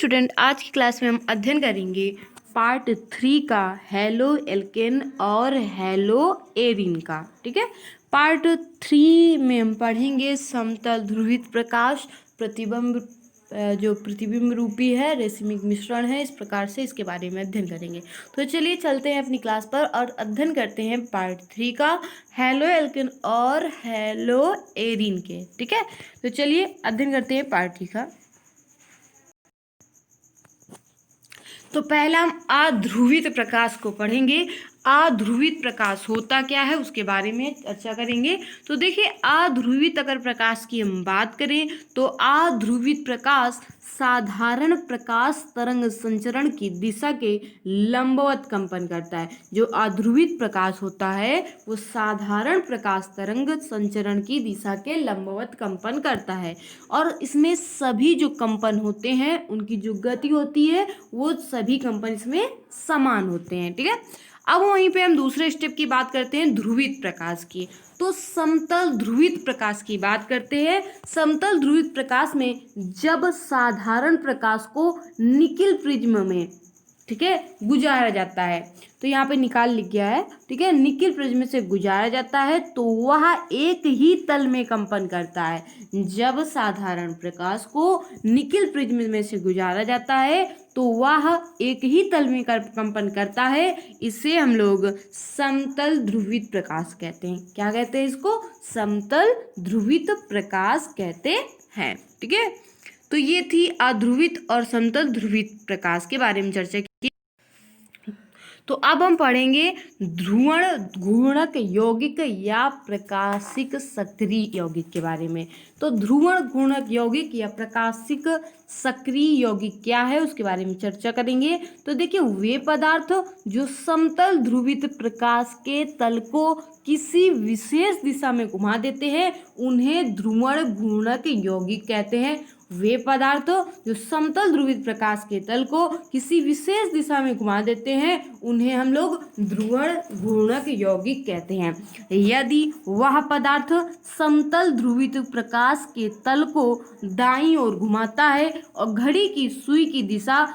Student, आज की class में हम अध्ययन करेंगे पार्ट 3 का हेलो एल्केन और हेलो एरिन का। ठीक है, पार्ट 3 में हम पढ़ेंगे समतल ध्रुवित प्रकाश, प्रतिबिंब जो प्रतिबिंब रूपी है, रेसिमिक मिश्रण है, इस प्रकार से इसके बारे में अध्ययन करेंगे। तो चलिए चलते हैं अपनी क्लास पर और अध्ययन करते हैं पार्ट 3 का हेलो एल्केन और हेलो एरिन के। ठीक है, तो चलिए अध्ययन करते हैं पार्ट 3 का। तो पहला हम अध्रुवित प्रकाश को पढ़ेंगे। अध्रुवित प्रकाश होता क्या है उसके बारे में चर्चा करेंगे। तो देखिए, अध्रुवित अगर प्रकाश की हम बात करें तो अध्रुवित प्रकाश साधारण प्रकाश तरंग संचरण की दिशा के लंबवत कंपन करता है। जो अध्रुवित प्रकाश होता है वो साधारण प्रकाश तरंग संचरण की दिशा के लंबवत कंपन करता है, और इसमें सभी जो कंपन होते हैं उनकी जो गति होती है वो सभी कंपन इसमें समान होते हैं। ठीक है, अब वहीं पे हम दूसरे स्टेप की बात करते हैं ध्रुवित प्रकाश की। तो समतल ध्रुवित प्रकाश की बात करते हैं। समतल ध्रुवित प्रकाश में जब साधारण प्रकाश को निकिल प्रिज्म में, ठीक है, गुजारा जाता है, तो यहाँ पे निकाल लिख गया है। ठीक है, निकिल प्रिज्म से गुजारा जाता है तो वह एक ही तल में कंपन करता है। जब साधारण प्रकाश को निकिल प्रिज्म में से गुजारा जाता है तो वह एक ही तल में कंपन करता है। इसे हम लोग समतल ध्रुवित प्रकाश कहते हैं। क्या कहते हैं इसको? समतल ध्रुवित प्रकाश कहते हैं। ठीक है, तो ये थी अध्रुवित और समतल ध्रुवित प्रकाश के बारे में चर्चा की। तो अब हम पढ़ेंगे ध्रुवण घूर्णक यौगिक या प्रकाशिक सक्रिय यौगिक के बारे में। तो ध्रुवण घूर्णक यौगिक या प्रकाशिक सक्रिय यौगिक क्या है उसके बारे में चर्चा करेंगे। तो देखिए, वे पदार्थ जो समतल ध्रुवित प्रकाश के तल को किसी विशेष दिशा में घुमा देते हैं उन्हें ध्रुवण घूर्णक यौगिक कहते हैं। वे पदार्थ जो समतल ध्रुवित प्रकाश के तल को किसी विशेष दिशा में घुमा देते हैं उन्हें हम लोग ध्रुवण घूर्णक यौगिक कहते हैं। यदि वह पदार्थ समतल ध्रुवित प्रकाश के तल को दाईं ओर घुमाता है और घड़ी की सुई की दिशा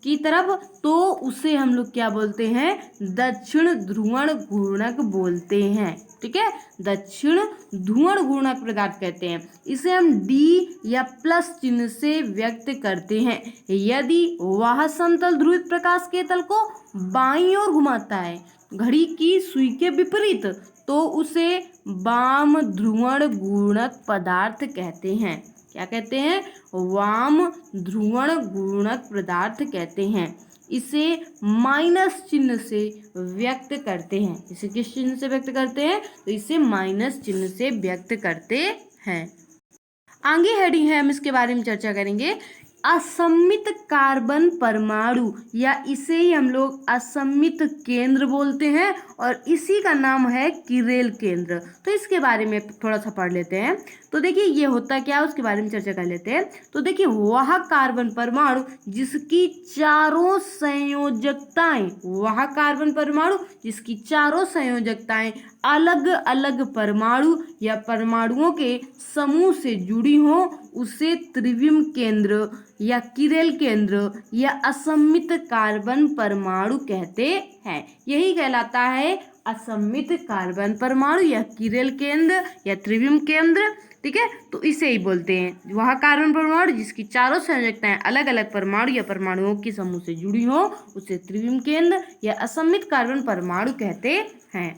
की तरफ, तो उसे हम लोग क्या बोलते हैं? दक्षिण ध्रुवण घूर्णक बोलते हैं। ठीक है, दक्षिण ध्रुवण घूर्णक पदार्थ कहते हैं। इसे हम डी या प्लस चिन्ह से व्यक्त करते हैं। यदि वह समतल ध्रुवित प्रकाश के तल को बाईं ओर घुमाता है घड़ी की सुई के विपरीत, तो उसे वाम ध्रुवण घूर्णक पदार्थ कहते हैं। क्या कहते हैं? वाम ध्रुवण घूर्णक पदार्थ कहते हैं। इसे माइनस चिन्ह से व्यक्त करते हैं। इसे किस चिन्ह से व्यक्त करते हैं? तो इसे माइनस चिन्ह से व्यक्त करते हैं। आगे हेडिंग है, हम इसके बारे में चर्चा करेंगे। असममित कार्बन परमाणु, या इसे ही हम लोग असममित केंद्र बोलते हैं, और इसी का नाम है किरेल केंद्र। तो इसके बारे में थोड़ा सा पढ़ लेते हैं। तो देखिए, ये होता क्या है उसके बारे में चर्चा कर लेते हैं। तो देखिए, वह कार्बन परमाणु जिसकी चारों संयोजकताएं, वह कार्बन परमाणु जिसकी चारों संयोजकताएं अलग अलग परमाणु या परमाणुओं के समूह से जुड़ी हो, उसे त्रिविम केंद्र या किरेल केंद्र या असममित कार्बन परमाणु कहते हैं। यही कहलाता है असममित कार्बन परमाणु या किरेल केंद्र या त्रिविम केंद्र। ठीक है, तो इसे ही बोलते हैं। वह कार्बन परमाणु जिसकी चारों संयोजकताएं अलग अलग परमाणु या परमाणुओं के समूह से जुड़ी हो, उसे त्रिविम केंद्र या असममित कार्बन परमाणु कहते हैं।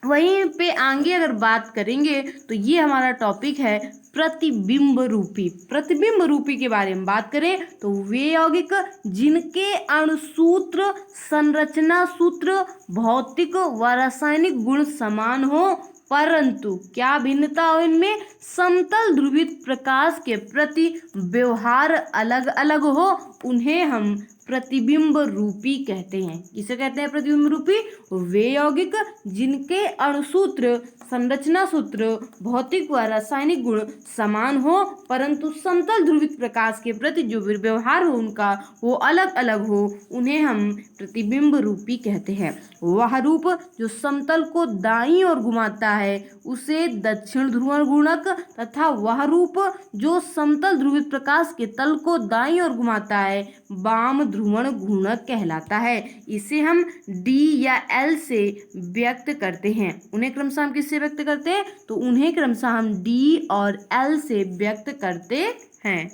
वहीं पे आगे अगर बात करेंगे तो ये हमारा टॉपिक है प्रतिबिंब रूपी। प्रतिबिंब रूपी के बारे में बात करें तो वे यौगिक जिनके अणुसूत्र, संरचना सूत्र, भौतिक व रासायनिक गुण समान हो, परंतु क्या भिन्नता हो इनमें? समतल ध्रुवित प्रकाश के प्रति व्यवहार अलग अलग हो, उन्हें हम प्रतिबिंब रूपी कहते हैं। किसे कहते हैं प्रतिबिंब रूपी? वे यौगिक जिनके अणुसूत्र, संरचना सूत्र, भौतिक व रासायनिक गुण समान हो परंतु समतल ध्रुवित प्रकाश के प्रति जो व्यवहार हो उनका वो अलग अलग हो, उन्हें हम प्रतिबिंब रूपी कहते हैं। वह रूप जो समतल को दाईं ओर घुमाता है उसे दक्षिण ध्रुवण गुणक तथा वह रूप जो समतल ध्रुवित प्रकाश के तल को दाईं ओर घुमाता है वाम ध्रुवण गुणक कहलाता है। इसे हम डी या एल से व्यक्त करते हैं। उन्हें क्रमशः हम किससे व्यक्त करते हैं? तो उन्हें क्रमशः हम डी और एल से व्यक्त करते हैं।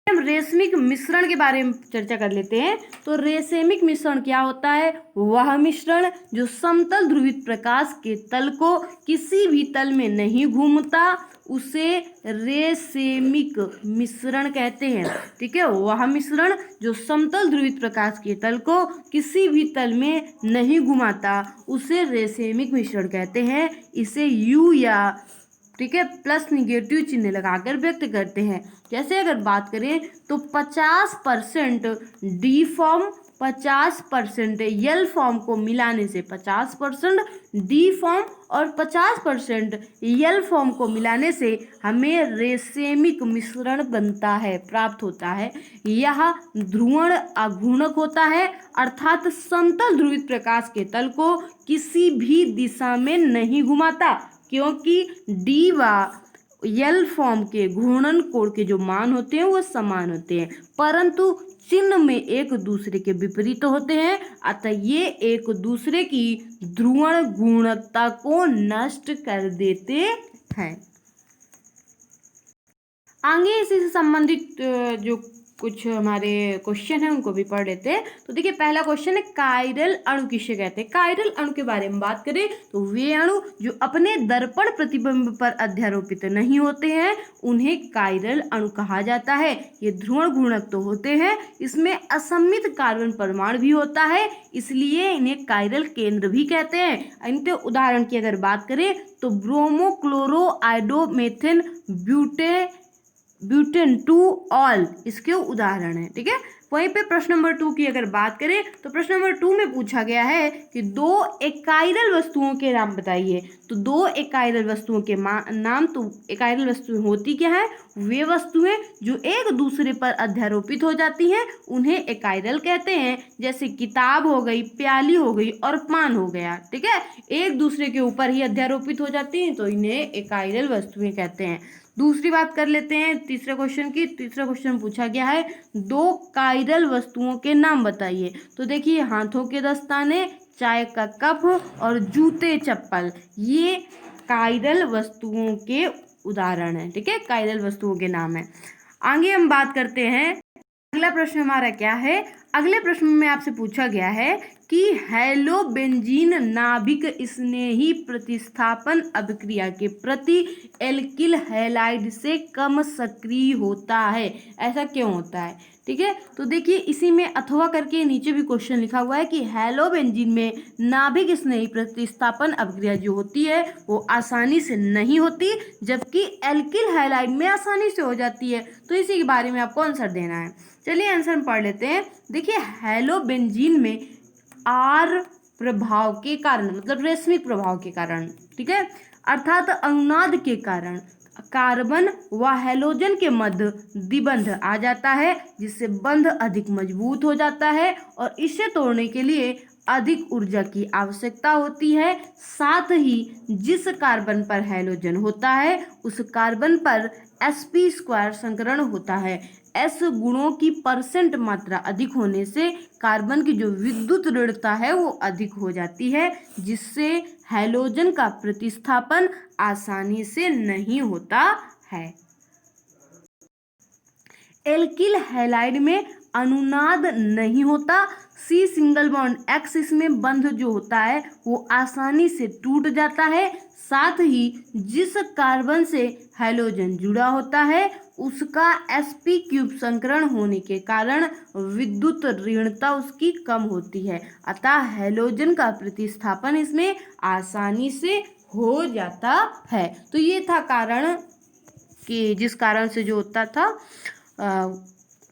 हम रेशमिक मिश्रण के बारे में चर्चा कर लेते हैं। तो रेशमिक मिश्रण क्या होता है? वह मिश्रण जो समतल ध्रुवित प्रकाश के तल को किसी भी तल में नहीं घूमता उसे रेशमिक मिश्रण कहते हैं। ठीक है, वह मिश्रण जो समतल ध्रुवित प्रकाश के तल को किसी भी तल में नहीं घुमाता उसे रेशमिक मिश्रण कहते हैं। इसे यू या ठीक है प्लस निगेटिव चिन्ह लगाकर व्यक्त करते हैं। जैसे अगर बात करें तो 50% डी फॉर्म 50% यल फॉर्म को मिलाने से 50% डी फॉर्म और 50% यल फॉर्म को मिलाने से हमें रेशमिक मिश्रण बनता है, प्राप्त होता है। यह ध्रुवण अघूर्णक होता है अर्थात समतल ध्रुवित प्रकाश के तल को किसी भी दिशा में नहीं घुमाता क्योंकि डी व यल फॉर्म के घूर्णन कोण के जो मान होते हैं वो समान होते हैं परंतु चिन्ह में एक दूसरे के विपरीत होते हैं, अतः ये एक दूसरे की ध्रुवण गुणवत्ता को नष्ट कर देते हैं। आगे इसी से संबंधित जो कुछ हमारे क्वेश्चन है उनको भी पढ़ लेते हैं। तो देखिए पहला क्वेश्चन है कायरल अणु किसे कहते हैं? कायरल अणु के बारे में बात करें तो वे अणु जो अपने दर्पण प्रतिबिंब पर अध्यारोपित नहीं होते हैं उन्हें कायरल अणु कहा जाता है। ये ध्रुवण गुणक तो होते हैं, इसमें असममित कार्बन परमाणु भी होता है इसलिए इन्हें कायरल केंद्र भी कहते हैं। इनके उदाहरण की अगर बात करें तो bromo chloro iodo methane butane 2 all इसके उदाहरण है। ठीक है, वहीं पे प्रश्न नंबर 2 की अगर बात करें तो प्रश्न नंबर 2 में पूछा गया है कि दो एकाइरल वस्तुओं के नाम बताइए। तो दो एकाइरल वस्तुओं के नाम, तो एकाइरल वस्तुएं होती क्या है? वे वस्तुएं जो एक दूसरे पर अध्यारोपित हो जाती हैं उन्हें एकाइरल कहते हैं। जैसे किताब हो गई, प्याली हो गई और पान हो गया। ठीक है, एक दूसरे के ऊपर ही अध्यारोपित हो जाती हैं तो इन्हें एकाइरल वस्तुएं कहते हैं। दूसरी बात कर लेते हैं तीसरे क्वेश्चन की। तीसरा क्वेश्चन पूछा गया है दो कायरल वस्तुओं के नाम बताइए। तो देखिए हाथों के दस्ताने, चाय का कप और जूते चप्पल ये कायरल वस्तुओं के उदाहरण हैं। ठीक है, कायरल वस्तुओं के नाम है। आगे हम बात करते हैं, अगला प्रश्न हमारा क्या है? अगले प्रश्न में आपसे पूछा गया है कि हैलोबेंजीन नाभिक स्नेही प्रतिस्थापन अभिक्रिया के प्रति एल्किल हैलाइड से कम सक्रिय होता है, ऐसा क्यों होता है? ठीक है, तो देखिए इसी में अथवा करके नीचे भी क्वेश्चन लिखा हुआ है कि हैलोबेंजीन में नाभिक स्नेही प्रतिस्थापन अभिक्रिया जो होती है वो आसानी से नहीं होती जबकि एल्किल हैलाइड में आसानी से हो जाती है। तो इसी के बारे में आपको आंसर देना है। चलिए आंसर हम पढ़ लेते हैं। देखिए हैलोबेंजीन में आर प्रभाव के कारण, मतलब रेशमिक प्रभाव के कारण, ठीक है, अर्थात अनुनाद के कारण कार्बन व हैलोजन के मध्य द्विबंध आ जाता है जिससे बंध अधिक मजबूत हो जाता है और इसे तोड़ने के लिए अधिक ऊर्जा की आवश्यकता होती है। साथ ही जिस कार्बन पर हैलोजन होता है उस कार्बन पर sp² संकरण होता है। एस गुणों की परसेंट मात्रा अधिक होने से कार्बन की जो विद्युत ऋणता है वो अधिक हो जाती है जिससे हैलोजन का प्रतिस्थापन आसानी से नहीं होता है। एल्किल हैलाइड में अनुनाद नहीं होता। सी सिंगल बॉन्ड एक्स इसमें बंध जो होता है वो आसानी से टूट जाता है। साथ ही जिस कार्बन से हैलोजन जुड़ा होता है उसका sp³ संकरण होने के कारण विद्युत ऋणता उसकी कम होती है, अतः हैलोजन का प्रतिस्थापन इसमें आसानी से हो जाता है। तो ये था कारण कि जिस कारण से जो होता था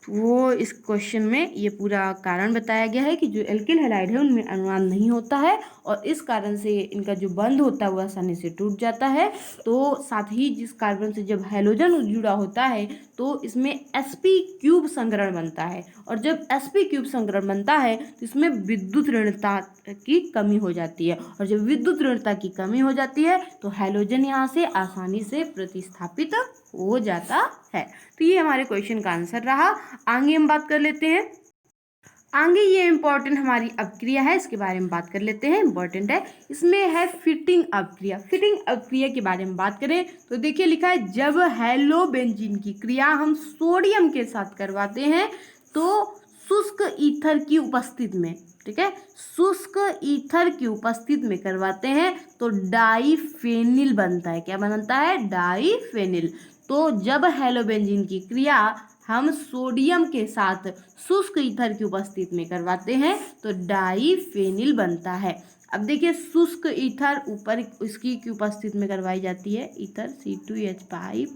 वो इस क्वेश्चन में ये पूरा कारण बताया गया है कि जो एल्किल हैलाइड है उनमें अनुनाद नहीं होता है और इस कारण से इनका जो बंध होता है वो आसानी से टूट जाता है। तो साथ ही जिस कार्बन से जब हैलोजन जुड़ा होता है तो इसमें sp³ संकरण बनता है और जब sp³ संकरण बनता है तो इसमें विद्युत ऋणता की कमी हो जाती है और जब विद्युत ऋणता की कमी हो जाती है तो हैलोजन यहाँ से आसानी से प्रतिस्थापित हो जाता है। तो ये हमारे क्वेश्चन का आंसर रहा। आगे हम बात कर लेते हैं। आगे ये इम्पोर्टेंट हमारी अपक्रिया है, इसके बारे में बात कर लेते हैं। इम्पोर्टेंट है, इसमें है फिटिंग अपक्रिया। फिटिंग अपक्रिया के बारे में बात करें तो देखिए लिखा है जब हैलोबेंजीन की क्रिया हम सोडियम के साथ करवाते हैं तो शुष्क ईथर की उपस्थिति में, ठीक है, शुष्क ईथर की उपस्थिति में करवाते हैं तो डाईफेनिल बनता है। क्या बनता है? डाईफेनिल। तो जब हैलोबेंजीन की क्रिया हम सोडियम के साथ शुष्क ईथर की उपस्थिति में करवाते हैं तो डाईफेनिल बनता है। अब देखिए शुष्क ईथर ऊपर इसकी की उपस्थिति में करवाई जाती है, ईथर C2H5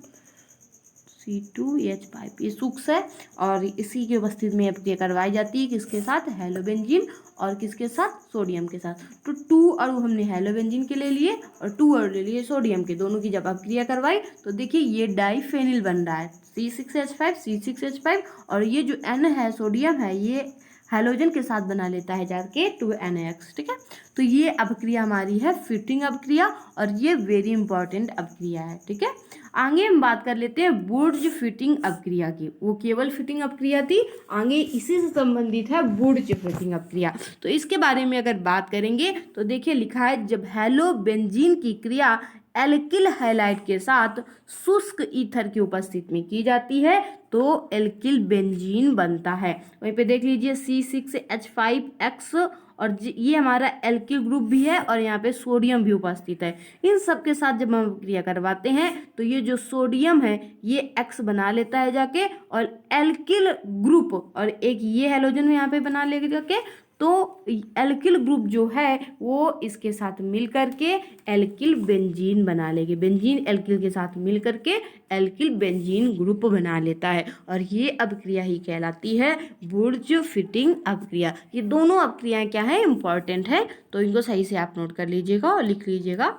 ये शुष्क है और इसी की उपस्थिति में अपक्रिया करवाई जाती है किसके साथ? हैलोबेंजीन और किसके साथ? सोडियम के साथ। तो 2 अणु हमने हैलोबेंजीन के ले लिए और 2 अणु ले लिए सोडियम के, दोनों की जब अपक्रिया करवाई तो देखिए ये डाईफेनिल बन रहा है C6H5 और ये जो N है सोडियम है ये हैलोजन के साथ बना लेता है जाके 2NX, ठीक है। तो ये अपक्रिया हमारी है फिटिंग अपक्रिया और ये वेरी इंपॉर्टेंट अपक्रिया है, ठीक है। आगे हम बात कर लेते हैं बुर्ज फिटिंग अपक्रिया की। वो केवल फिटिंग अपक्रिया थी, आगे इसी से संबंधित है बुर्ज फिटिंग अपक्रिया। तो इसके बारे में अगर बात करेंगे तो देखिए लिखा है जब हैलोबेंजीन की क्रिया एल्किल हैलाइड के साथ शुष्क ईथर की उपस्थिति में की जाती है तो एल्किल बेंजीन बनता है। वहीं पे देख लीजिए C6H5X और ये हमारा एल्किल ग्रुप भी है और यहाँ पे सोडियम भी उपस्थित है। इन सब के साथ जब हम क्रिया करवाते हैं तो ये जो सोडियम है ये X बना लेता है जाके और एल्किल ग्रुप और एक ये हैलोजन यहाँ पे बना लेगा जाके, तो एल्किल ग्रुप जो है वो इसके साथ मिल करके एल्किल बेंजीन बना लेगी। बेंजीन एल्किल के साथ मिल करके एल्किल बेंजीन ग्रुप बना लेता है और ये अपक्रिया ही कहलाती है बुर्ज फिटिंग अपक्रिया। ये दोनों अपक्रियाएं क्या है? इंपॉर्टेंट है, तो इनको सही से आप नोट कर लीजिएगा और लिख लीजिएगा।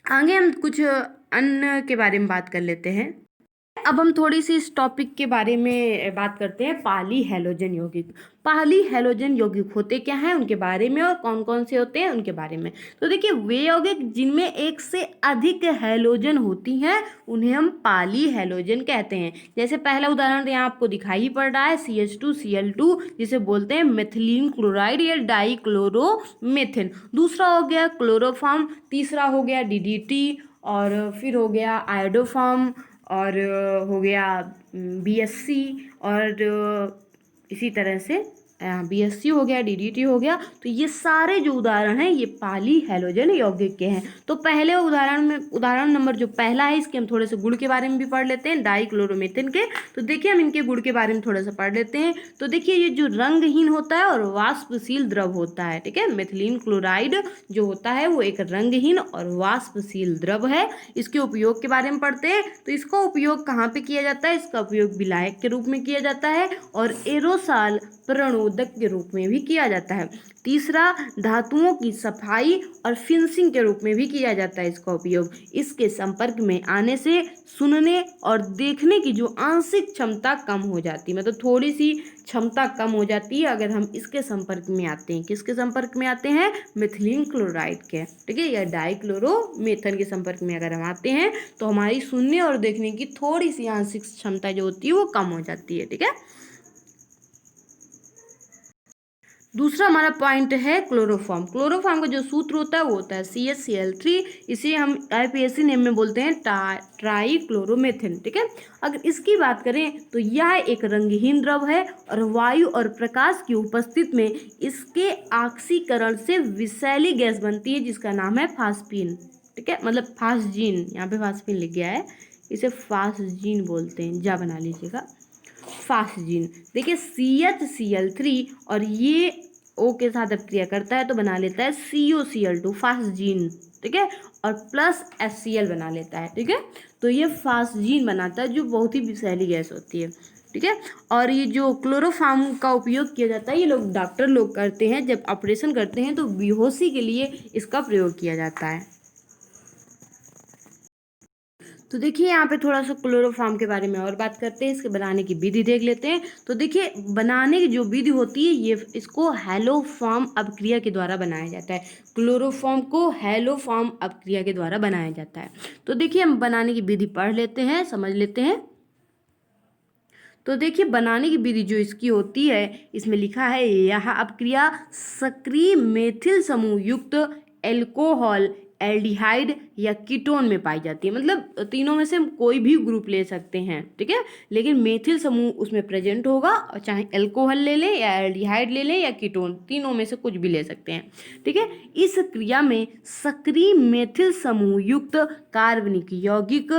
आगे हम कुछ अन्य के बारे में बात कर लेते हैं। अब हम थोड़ी सी इस टॉपिक के बारे में बात करते हैं, पॉली हैलोजन यौगिक। पॉली हैलोजन यौगिक होते क्या हैं उनके बारे में और कौन कौन से होते हैं उनके बारे में। तो देखिए वे यौगिक जिनमें एक से अधिक हैलोजन होती हैं उन्हें हम पॉली हैलोजन कहते हैं। जैसे पहला उदाहरण यहाँ आपको दिखाई पड़ रहा है CH2Cl2 जिसे बोलते हैं मेथिलीन क्लोराइड या डाइक्लोरोमेथिन। दूसरा हो गया क्लोरोफॉर्म, तीसरा हो गया DDT और फिर हो गया आयोडोफॉर्म और हो गया BSC और इसी तरह से BSC हो गया, DDT हो गया। तो ये सारे जो उदाहरण हैं ये पॉली हैलोजन यौगिक के हैं। तो पहले उदाहरण नंबर जो पहला है इसके हम थोड़े से गुण के बारे में भी पढ़ लेते हैं, डाइक्लोरोमेथिन के। तो देखिए हम इनके गुण के बारे में थोड़ा सा पढ़ लेते हैं। तो देखिए ये जो रंगहीन होता है और वाष्पशील द्रव होता है, ठीक है। मेथिलीन क्लोराइड जो होता है वो एक रंगहीन और वाष्पशील द्रव है। इसके उपयोग के बारे में पढ़ते हैं। तो इसका उपयोग कहाँ पे किया जाता है? इसका उपयोग विलायक के रूप में किया जाता है और एरोसॉल प्रणोदक के रूप में भी किया जाता है। तीसरा, धातुओं की सफाई और फिनिशिंग के रूप में भी किया जाता है इसका उपयोग। इसके संपर्क में आने से सुनने और देखने की जो आंशिक क्षमता कम हो जाती है, मतलब थोड़ी सी क्षमता कम हो जाती है अगर हम इसके संपर्क में आते हैं। किसके संपर्क में आते हैं? मेथिलीन क्लोराइड के, ठीक है, या डाइक्लोरोमेथन के संपर्क में अगर हम आते हैं तो हमारी सुनने और देखने की थोड़ी सी आंशिक क्षमता जो होती है वो कम हो जाती है, ठीक है। दूसरा हमारा पॉइंट है क्लोरोफॉर्म। क्लोरोफॉर्म का जो सूत्र होता है वो होता है CHCl3। इसे हम IPSC नेम में बोलते हैं ट्राईक्लोरोमेथिन, ठीक है। अगर इसकी बात करें तो यह एक रंगहीन द्रव है और वायु और प्रकाश की उपस्थिति में इसके ऑक्सीकरण से विषैली गैस बनती है जिसका नाम है फास्फीन, ठीक है, मतलब फास्जीन। यहाँ पे फास्फीन लिख गया है, इसे फास्जीन बोलते हैं, जा बना लीजिएगा फास्जीन। देखिए CHCl3 और ये O के साथ अपक्रिया करता है तो बना लेता है COCl2 फास्जीन, ठीक है, और प्लस HCl बना लेता है, ठीक है। तो ये फास्जीन बनाता है जो बहुत ही विषैली गैस होती है। ठीक है। और ये जो क्लोरोफॉर्म का उपयोग किया जाता है ये लोग डॉक्टर लोग करते हैं, जब ऑपरेशन करते हैं तो बेहोशी के लिए इसका प्रयोग किया जाता है। तो देखिए यहाँ पे थोड़ा सा क्लोरोफॉर्म के बारे में और बात करते हैं, इसके बनाने की विधि देख लेते हैं। तो देखिए बनाने की जो विधि होती है ये इसको हैलोफॉर्म अपक्रिया के द्वारा बनाया जाता है। क्लोरोफॉर्म को हैलोफॉर्म अपक्रिया के द्वारा बनाया जाता है। तो देखिए हम बनाने की विधि पढ़ लेते हैं, समझ लेते हैं। तो देखिए बनाने की विधि जो इसकी होती है इसमें लिखा है यह अपक्रिया सक्रिय मेथिल समूह युक्त एल्कोहल, एल्डिहाइड या कीटोन में पाई जाती है। मतलब तीनों में से हम कोई भी ग्रुप ले सकते हैं, ठीक है, लेकिन मेथिल समूह उसमें प्रेजेंट होगा, और चाहे एल्कोहल ले लें या एल्डिहाइड ले लें या कीटोन, तीनों में से कुछ भी ले सकते हैं, ठीक है। इस क्रिया में सक्रिय मेथिल समूह युक्त कार्बनिक यौगिक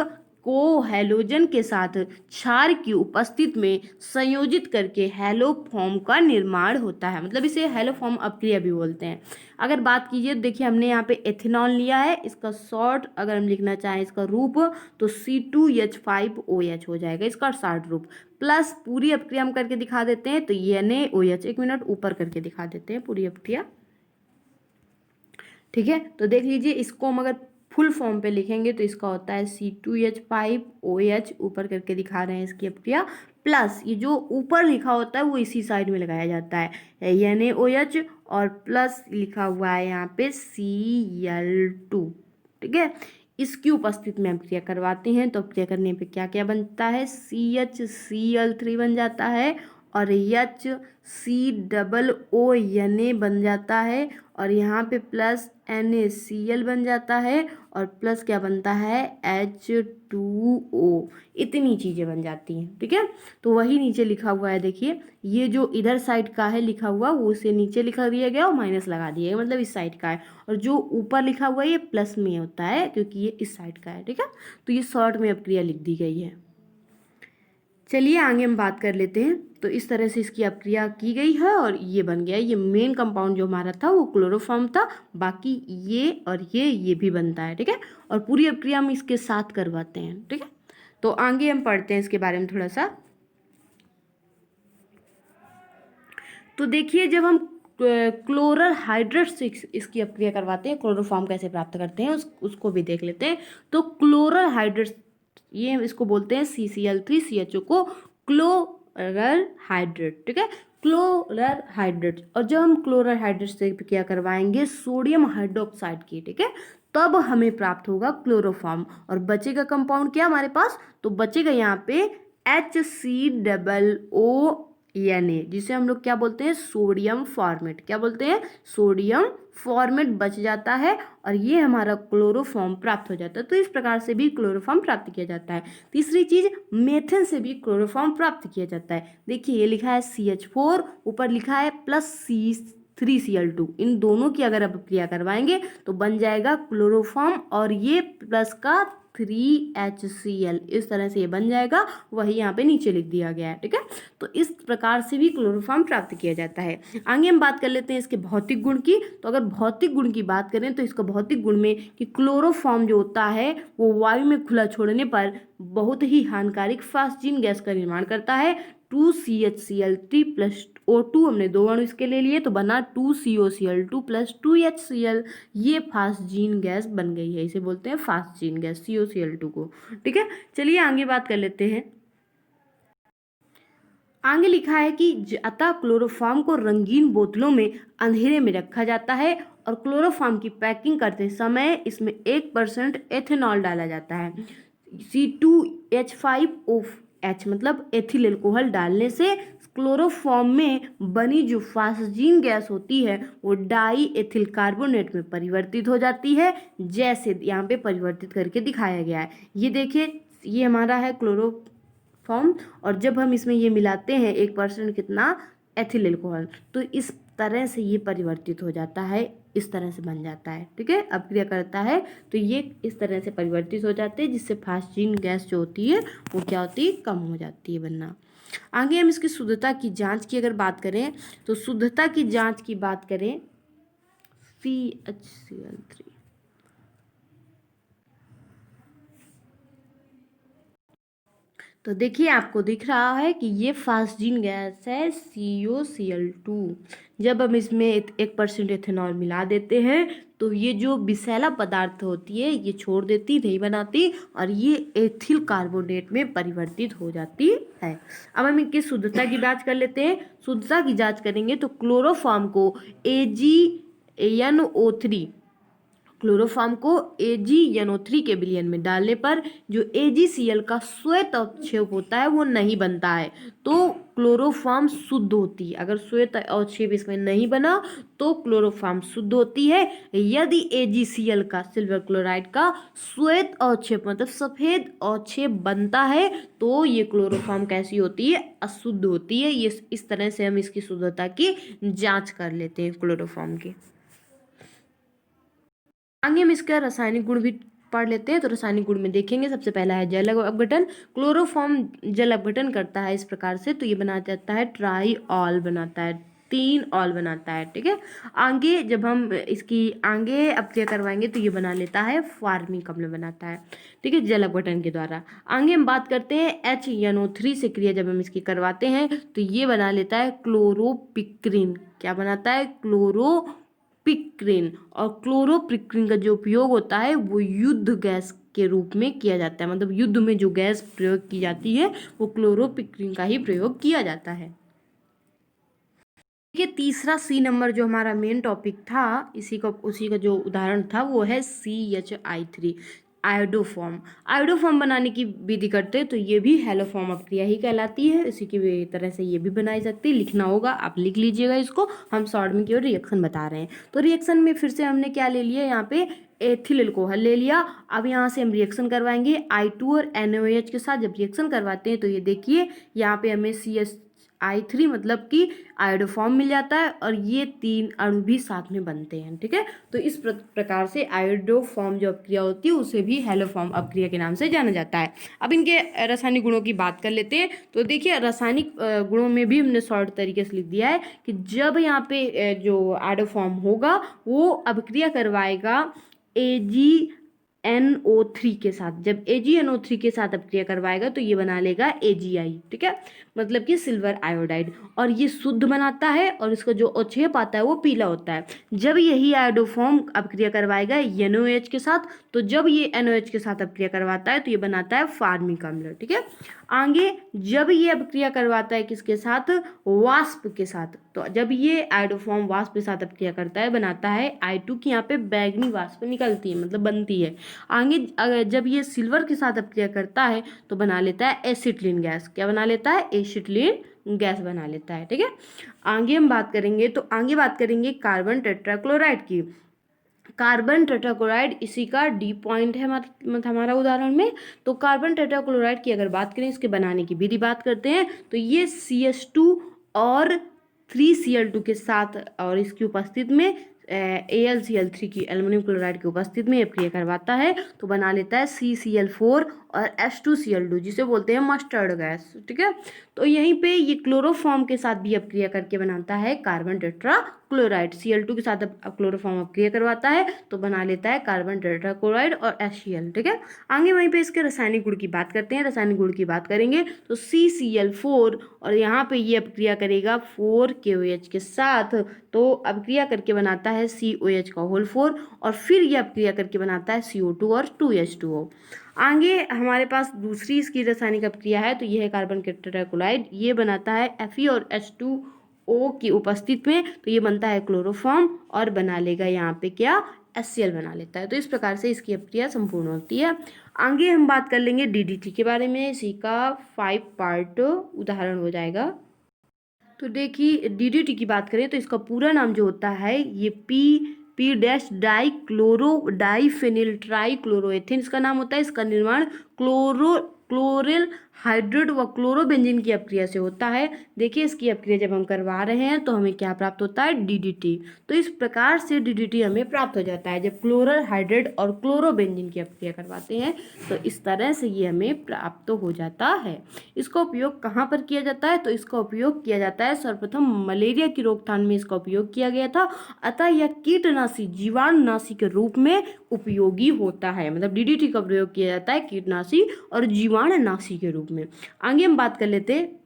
को हैलोजन के साथ क्षार की उपस्थिति में संयोजित करके हैलोफॉर्म का निर्माण होता है। मतलब इसे हैलोफॉर्म अपक्रिया भी बोलते हैं। अगर बात कीजिए, देखिए हमने यहाँ पे एथेनॉल लिया है, इसका शॉर्ट अगर हम लिखना चाहें इसका रूप तो C2H5OH हो जाएगा इसका शॉर्ट रूप। प्लस पूरी अपक्रिया हम करके दिखा देते हैं तो NaOH, एक मिनट ऊपर करके दिखा देते हैं पूरी अपक्रिया, ठीक है। तो देख लीजिए इसको हम अगर फुल फॉर्म पे लिखेंगे तो इसका होता है C2H5OH, ऊपर करके दिखा रहे हैं इसकी अपक्रिया। प्लस ये जो ऊपर लिखा होता है वो इसी साइड में लगाया जाता है NaOH, और प्लस लिखा हुआ है यहाँ पे Cl2, ठीक है। इसकी उपस्थिति में हम क्रिया करवाते हैं तो क्रिया करने पे क्या क्या बनता है, CHCl3 बन जाता है, और HCOO बन जाता है, और यहाँ पे प्लस NaCl बन जाता है, और प्लस क्या बनता है H2O। इतनी चीज़ें बन जाती हैं, ठीक है। तो वही नीचे लिखा हुआ है, देखिए ये जो इधर साइड का है लिखा हुआ वो उसे नीचे लिखा दिया गया और माइनस लगा दिया गया, मतलब इस साइड का है, और जो ऊपर लिखा हुआ है ये प्लस में होता है क्योंकि ये इस साइड का है, ठीक है। तो ये शॉर्ट में अपक्रिया लिख दी गई है। चलिए आगे हम बात कर लेते हैं। तो इस तरह से इसकी अपक्रिया की गई है और ये बन गया। ये मेन कंपाउंड जो हमारा था वो क्लोरोफॉर्म था, बाकी ये और ये भी बनता है, ठीक है। और पूरी अपक्रिया हम इसके साथ करवाते हैं, ठीक है। तो आगे हम पढ़ते हैं इसके बारे में थोड़ा सा। तो देखिए जब हम क्लोरल हाइड्रेट से इसकी अपक्रिया करवाते हैं, क्लोरोफॉर्म कैसे प्राप्त करते हैं उसको भी देख लेते हैं। तो क्लोरल हाइड्रेट ये इसको बोलते हैं CCl3CHO को क्लोरल हाइड्रेट, ठीक है, क्लोरल हाइड्रेट। और जब हम क्लोरल हाइड्रेट से क्या करवाएंगे सोडियम हाइड्रोक्साइड की, ठीक है, तब हमें प्राप्त होगा क्लोरोफॉर्म। और बचेगा कंपाउंड क्या हमारे पास, तो बचेगा यहाँ पे HCOO, जिसे हम लोग क्या बोलते हैं सोडियम फॉर्मेट, क्या बोलते हैं सोडियम फॉर्मेट बच जाता है, और ये हमारा क्लोरोफॉर्म प्राप्त हो जाता है। तो इस प्रकार से भी क्लोरोफॉर्म प्राप्त किया जाता है। तीसरी चीज मेथन से भी क्लोरोफॉर्म प्राप्त किया जाता है। देखिए ये लिखा है CH4, ऊपर लिखा है प्लस C3Cl2, इन दोनों की अगर आप क्रिया करवाएंगे तो बन जाएगा क्लोरोफॉर्म, और ये प्लस का 3HCl, इस तरह से ये बन जाएगा, वही यहाँ पे नीचे लिख दिया गया है, ठीक है। तो इस प्रकार से भी क्लोरोफॉर्म प्राप्त किया जाता है। आगे हम बात कर लेते हैं इसके भौतिक गुण की। तो अगर भौतिक गुण की बात करें तो इसका भौतिक गुण में कि क्लोरोफॉर्म जो होता है वो वायु में खुला छोड़ने पर बहुत ही हानिकारक फास्जीन गैस का निर्माण करता है। 2CHCl3 प्लस O2, हमने दो अणु इसके ले लिए तो बना 2COCl2 प्लस 2HCl, ये फास्जीन गैस बन गई है, इसे बोलते हैं फास्जीन गैस COCl2 को, ठीक है। चलिए आगे बात कर लेते हैं। आगे लिखा है कि अतः क्लोरोफॉर्म को रंगीन बोतलों में अंधेरे में रखा जाता है, और क्लोरोफॉर्म की पैकिंग करते समय इसमें 1% एथेनॉल डाला जाता है। C2H5OH मतलब एथिल अल्कोहल डालने से क्लोरोफॉर्म में बनी जो फास्जीन गैस होती है वो डाई एथिल कार्बोनेट में परिवर्तित हो जाती है, जैसे यहाँ पे परिवर्तित करके दिखाया गया है। ये देखिए ये हमारा है क्लोरोफॉर्म, और जब हम इसमें ये मिलाते हैं 1% कितना एथिल अल्कोहल, तो इस तरह से ये परिवर्तित हो जाता है, इस तरह से बन जाता है, ठीक है। अपक्रिया करता है तो ये इस तरह से परिवर्तित हो जाते हैं, जिससे फास्जीन गैस जो होती है वो क्या होती है, कम हो जाती है बनना। आगे हम इसकी शुद्धता की जांच की अगर बात करें तो शुद्धता की जांच की बात करें CHCl3, तो देखिए आपको दिख रहा है कि ये फास्जीन गैस है COCl2। जब हम इसमें 1% एथेनॉल मिला देते हैं तो ये जो विषैला पदार्थ होती है ये छोड़ देती, नहीं बनाती, और ये एथिल कार्बोनेट में परिवर्तित हो जाती है। अब हम इनकी शुद्धता की जांच कर लेते हैं। शुद्धता की जांच करेंगे तो क्लोरोफॉर्म को AgNO3 क्लोरोफॉर्म को AgNO3 के विलयन में डालने पर जो AgCl का श्वेत अवक्षेप होता है वो नहीं बनता है, तो क्लोरोफॉर्म शुद्ध होती है। अगर श्वेत अवक्षेप इसमें नहीं बना तो क्लोरोफॉर्म शुद्ध होती है। यदि AgCl का, सिल्वर क्लोराइड का श्वेत अवक्षेप मतलब सफेद अवक्षेप बनता है तो ये क्लोरोफॉर्म कैसी होती है? अशुद्ध होती है। ये इस तरह से हम इसकी शुद्धता की जांच कर लेते हैं क्लोरोफॉर्म की। आगे हम इसका रासायनिक गुण भी पढ़ लेते हैं। तो रासायनिक गुण में देखेंगे, सबसे पहला है जल अपघटन। क्लोरोफॉर्म जल अपघटन करता है इस प्रकार से, तो ये बना जाता है ट्राईऑल बनाता है, 3 ऑल बनाता है। ठीक है, आगे जब हम इसकी आगे अपक्रिया करवाएंगे तो ये बना लेता है फार्मिक अम्ल बनाता है। ठीक है, जल अपघटन के द्वारा। आगे हम बात करते हैं HNO3 से क्रिया जब हम इसकी करवाते हैं तो ये बना लेता है क्लोरोपिक्रिन। क्या बनाता है? क्लोरोपिक्रिन। और क्लोरोपिक्रिन का जो उपयोग होता है वो युद्ध गैस के रूप में किया जाता है, मतलब युद्ध में जो गैस प्रयोग की जाती है वो क्लोरोपिक्रिन का ही प्रयोग किया जाता है। ये तीसरा C नंबर जो हमारा मेन टॉपिक था, उसी का जो उदाहरण था वो है CHI3 आयोडोफॉर्म। आयोडोफॉर्म बनाने की विधि करते हैं तो ये भी हेलोफॉर्म अपक्रिया ही कहलाती है। इसी की तरह से ये भी बनाई जाती है। लिखना होगा, आप लिख लीजिएगा इसको। हम शॉर्ट में केवल रिएक्शन बता रहे हैं। तो रिएक्शन में फिर से हमने क्या ले लिया, यहाँ पे एथिल अल्कोहल ले लिया। अब यहाँ से हम रिएक्शन करवाएंगे I2 और NaOH के साथ। जब रिएक्शन करवाते हैं तो ये देखिए यहाँ पे हमें CHI3 मतलब कि आयोडोफॉर्म मिल जाता है और ये 3 अणु भी साथ में बनते हैं। ठीक है, तो इस प्रकार से आयोडोफॉर्म जो अपक्रिया होती है उसे भी हेलोफॉर्म अपक्रिया के नाम से जाना जाता है। अब इनके रासायनिक गुणों की बात कर लेते हैं। तो देखिए रासायनिक गुणों में भी हमने शॉर्ट तरीके से लिख दिया है कि जब यहाँ पे जो आयोडोफॉर्म होगा वो अपक्रिया करवाएगा AgNO3 के साथ। जब AgNO3 के साथ अपक्रिया करवाएगा तो ये बना लेगा AgI। ठीक है, मतलब कि सिल्वर आयोडाइड, और ये शुद्ध बनाता है और इसका जो अवक्षेप आता है वो पीला होता है। जब यही आयोडोफॉर्म अपक्रिया करवाएगा NaOH के साथ, तो जब ये NaOH के साथ अपक्रिया करवाता है तो ये बनाता है फार्मिक अम्ल। ठीक है, आगे जब ये अपक्रिया करवाता है किसके साथ? वाष्प के साथ। तो जब ये आयोडोफॉर्म वाष्प के साथ अपक्रिया करता है बनाता है I2 की यहाँ पे बैगनी वाष्प निकलती है, मतलब बनती है। आगे जब ये सिल्वर के साथ अपक्रिया करता है तो बना लेता है एसिटिलीन गैस। क्या बना लेता है? एसिटिलीन गैस बना लेता है। ठीक है, आगे हम बात करेंगे तो आगे बात करेंगे कार्बन टेट्राक्लोराइड की। कार्बन टेट्राक्लोराइड इसी का D पॉइंट है हमारा उदाहरण में। तो कार्बन टेट्राक्लोराइड की अगर बात करें, इसके बनाने की विधि बात करते हैं तो ये CH2 और 3Cl2 के साथ और इसकी उपस्थिति में AlCl3 की एल्युमिनियम क्लोराइड की उपस्थिति में अपक्रिया करवाता है तो बना लेता है CCl4 और H2Cl2, जिसे बोलते हैं मस्टर्ड गैस। ठीक है, तो यहीं पे ये क्लोरोफॉर्म के साथ भी अपक्रिया करके बनाता है कार्बन टेट्राक्लोराइड। Cl2 के साथ क्लोरोफॉर्म अपक्रिया करवाता है तो बना लेता है कार्बन टेट्राक्लोराइड और HCl। ठीक है, आगे वहीं पे इसके रासायनिक गुण की बात करते हैं। रासायनिक गुण की बात करेंगे तो CCl4 और यहाँ पे ये अपक्रिया करेगा 4KOH के साथ, तो अपक्रिया करके बनाता है COH का होल 4 और फिर ये अपक्रिया करके बनाता है CO2 और 2H2O। आगे हमारे पास दूसरी इसकी रासायनिक अपक्रिया है तो यह है कार्बन टेट्राक्लोराइड। ये बनाता है Fe और H2O की उपस्थिति में, तो ये बनता है क्लोरोफॉर्म और बना लेगा यहाँ पे क्या? HCl बना लेता है। तो इस प्रकार से इसकी अपक्रिया संपूर्ण होती है। आगे हम बात कर लेंगे DDT के बारे में। इसी का 5 पार्ट उदाहरण हो जाएगा। तो देखिए DDT की बात करें तो इसका पूरा नाम जो होता है ये P-डाइक्लोरोडाइफेनिल ट्राइक्लोरोएथेन इसका नाम होता है। इसका निर्माण क्लोरेल हाइड्रेट व क्लोरोबेंजीन की अपक्रिया से होता है। देखिए इसकी अपक्रिया जब हम करवा रहे हैं तो हमें क्या प्राप्त होता है? DDT। तो इस प्रकार से DDT हमें प्राप्त हो जाता है जब क्लोरल हाइड्रेट और क्लोरोबेंजीन की अपक्रिया करवाते हैं, तो इस तरह से ये हमें प्राप्त हो जाता है। इसका उपयोग कहाँ पर किया जाता है? तो इसका उपयोग किया जाता है सर्वप्रथम मलेरिया की रोकथाम में इसका उपयोग किया गया था, अतः यह कीटनाशी जीवाणुनाशी के रूप में उपयोगी होता है। मतलब DDT का प्रयोग किया जाता है कीटनाशी और जीवाणुनाशी के रूप रूप में। आगे हम बात कर लेते हैं,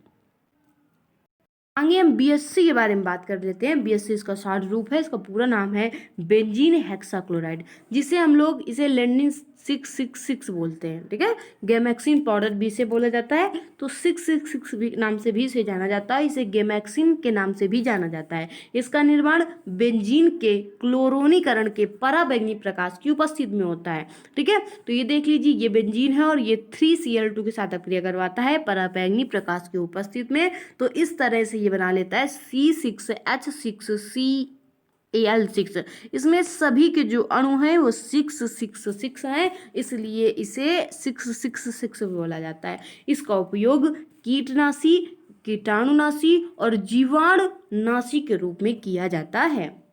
आगे हम बीएससी के बारे में बात कर लेते हैं। बीएससी इसका शॉर्ट रूप है, इसका पूरा नाम है बेंजीन हेक्साक्लोराइड, जिसे हम लोग इसे लेंडिन 666 बोलते हैं। ठीक है, गैमेक्सिन पाउडर भी इसे बोला जाता है, तो 666 भी नाम से भी इसे जाना जाता है, इसे गैमेक्सिन के नाम से भी जाना जाता है। इसका निर्माण बेंजीन के क्लोरोनीकरण के पराबैंगनी प्रकाश की उपस्थिति में होता है। ठीक है, तो ये देख लीजिए, ये बेंजीन है और ये 3Cl2 के साथ अपक्रिया करवाता है पराबैंगनी प्रकाश की उपस्थिति में। तो इस तरह से ये बना लेता है C6H6Cl6। इसमें सभी के जो अणु हैं वो 666 हैं, इसलिए इसे 666 बोला जाता है। इसका उपयोग कीटनाशी, कीटाणुनाशी और जीवाणुनाशी के रूप में किया जाता है।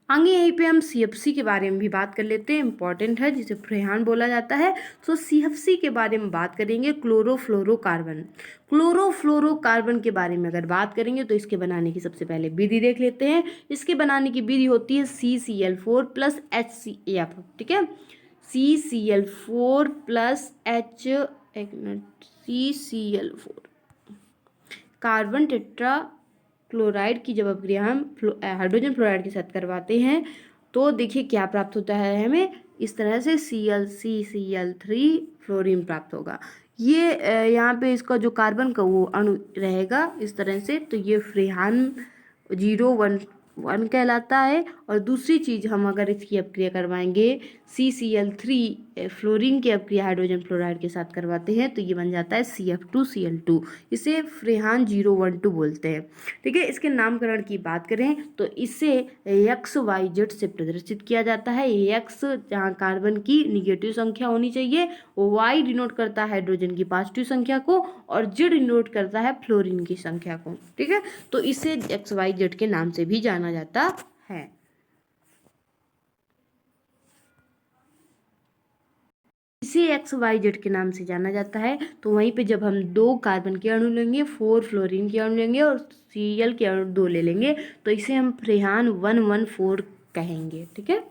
आगे यहीं पे हम CFC के बारे में भी बात कर लेते हैं, इंपॉर्टेंट है, जिसे फ्रेहान बोला जाता है। तो CFC के बारे में बात करेंगे, क्लोरोफ्लोरोकार्बन। क्लोरोफ्लोरोकार्बन के बारे में अगर बात करेंगे तो इसके बनाने की सबसे पहले विधि देख लेते हैं। इसके बनाने की विधि होती है CCl4 प्लस HCF। ठीक है, CCl4 plus CCl4 carbon tetra chloride की जब अपक्रिया हम हाइड्रोजन फ्लोराइड के साथ करवाते हैं तो देखिए क्या प्राप्त होता है, हमें इस तरह से ClCCl3 फ्लोरीन प्राप्त होगा। ये यहाँ पे इसका जो कार्बन का वो अणु रहेगा इस तरह से, तो ये फ्रेहान 011 कहलाता है। और दूसरी चीज़, हम अगर इसकी अपक्रिया करवाएंगे CCl3 फ्लोरीन की अपक्रिया हाइड्रोजन फ्लोराइड के साथ करवाते हैं तो ये बन जाता है CF2Cl2। इसे फ्रेहान 012 बोलते हैं। ठीक है, इसके नामकरण की बात करें तो इसे XYZ से प्रदर्शित किया जाता है। X जहाँ कार्बन की निगेटिव संख्या होनी चाहिए, Y डिनोट करता है हाइड्रोजन की पॉजिटिव संख्या को, और Z डिनोट करता है फ्लोरीन की संख्या को। ठीक है, तो इसे XYZ के नाम से भी जाना जाता है। इसे XYZ के नाम से जाना जाता है। तो वहीं पे जब हम 2 कार्बन के अणु लेंगे, 4 फ्लोरीन के अणु लेंगे और Cl के अणु 2 ले लेंगे तो इसे हम फ्रेहान 114 कहेंगे। ठीक है,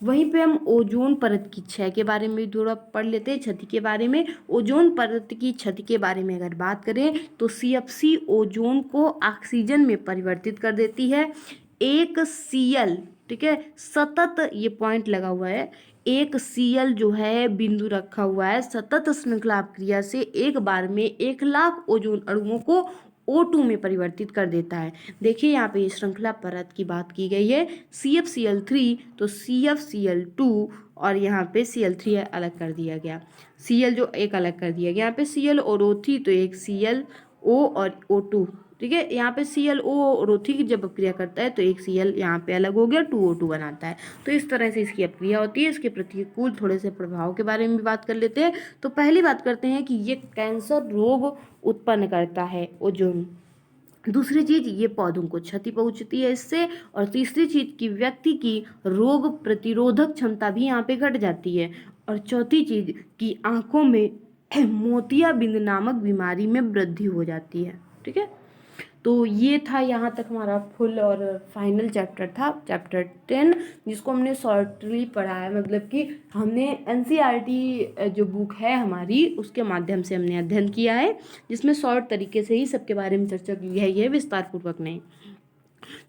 वहीं पे हम ओजोन परत की क्षय के बारे में भी थोड़ा पढ़ लेते हैं, क्षति के बारे में। ओजोन परत की क्षति के बारे में अगर बात करें तो CFC ओजोन को ऑक्सीजन में परिवर्तित कर देती है। एक Cl, ठीक है, सतत, ये पॉइंट लगा हुआ है, एक Cl जो है बिंदु रखा हुआ है, सतत श्रृंखला अपक्रिया से एक बार में 1,00,000 ओजोन अणुओं को O2 में परिवर्तित कर देता है। देखिए यहाँ पे श्रृंखला परत की बात की गई है, CFCl3 तो CFCl2 और यहाँ पे Cl3 अलग कर दिया गया, Cl जो एक अलग कर दिया गया, यहाँ पे Cl और O3 तो एक ClO और O2। ठीक है, यहाँ पे ClO और O3 की जब अपक्रिया करता है तो एक Cl यहाँ पे अलग हो गया, 2O2 बनाता है। तो इस तरह से इसकी अपक्रिया होती है। इसके प्रतिकूल थोड़े से प्रभाव के बारे में भी बात कर लेते हैं। तो पहली बात करते हैं कि ये कैंसर रोग उत्पन्न करता है ओजोन। दूसरी चीज़, ये पौधों को क्षति पहुंचती है इससे। और तीसरी चीज़ कि व्यक्ति की रोग प्रतिरोधक क्षमता भी यहाँ पे घट जाती है। और चौथी चीज़ कि आँखों में मोतियाबिंद नामक बीमारी में वृद्धि हो जाती है। ठीक है, तो ये था यहाँ तक हमारा फुल और फाइनल चैप्टर था, चैप्टर 10, जिसको हमने शॉर्टली पढ़ा है। मतलब कि हमने NCERT जो बुक है हमारी उसके माध्यम से हमने अध्ययन किया है, जिसमें शॉर्ट तरीके से ही सबके बारे में चर्चा की है, ये विस्तार पूर्वक नहीं।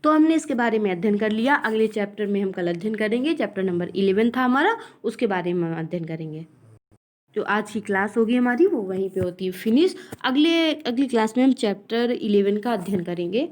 तो हमने इसके बारे में अध्ययन कर लिया। अगले चैप्टर में हम कल अध्ययन करेंगे, चैप्टर नंबर 11 था हमारा, उसके बारे में हम अध्ययन करेंगे। जो आज की क्लास होगी हमारी वो वहीं पे होती है फिनिश। अगली क्लास में हम चैप्टर 11 का अध्ययन करेंगे।